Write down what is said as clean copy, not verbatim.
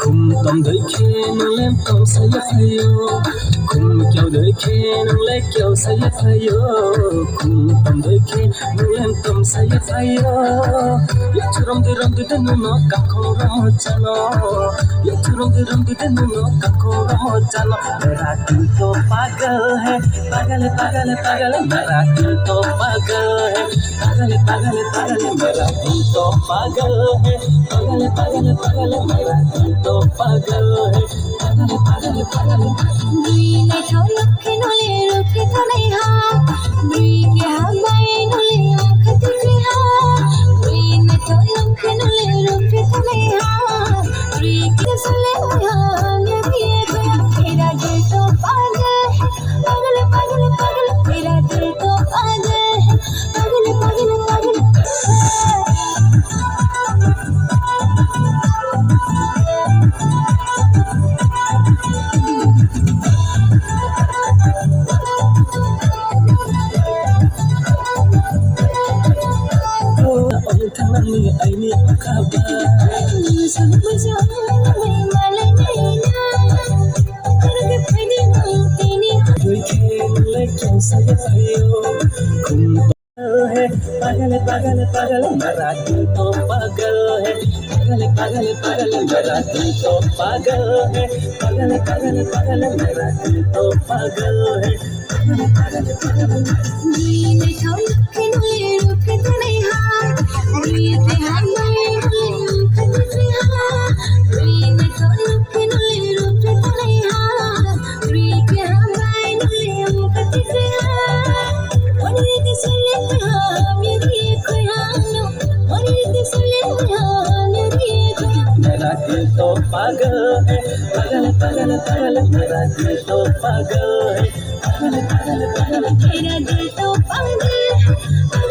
khum tom đời khe nâng lem tom say fayo khum kêu đời khe nâng lem kêu say fayo khum tom đời khe nâng lem tom say fayo ya churam de nu no kam khom ram chalo ya churam de nu no kam khom ram chalo मेरा दिल तो पागल है पागल पागल पागल मेरा दिल तो पागल है पागल पागल पागल मेरा दिल तो पागल है पागल पागल पागल मेरा दिल तो पागल है पागल पागल पागल दुई नै ठाउँ लखे नले रुखे त नै हा दुई के हाबाई नले मुख तिमी हा दुई नै ठाउँ लखे नले रुखे त नै हा दुई के सले हा मेरी तेरा दिल तो पागल है पागल पागल पागल तेरा दिल तो पागल है पागल पागल पागल ai ni khaba sang bajang mai malai naina karge phani tini कोई खेल लेकिन say fayo khum है पागल पागल पागल मेरा दिल तो पागल है पागल पागल पागल मेरा दिल तो पागल है पागल पागल पागल मेरा दिल तो पागल है पागल पागल पागल दुई नै ठाउँ लखे नले रुखे त नै हा दुई ते हाबाई नले मुख तिमी हा दुई नै ठाउँ लखे नले रुखे त नै हा दुई के हाबाई नले मुख तिमी हा वनी दे सले हा मेरी खुयानो वनी दे सले हा मेरी मेरा दिल तो पागल है पागल पागल पागल मेरा दिल तो पागल है पागल पागल पागल तेरा दिल तो पागल है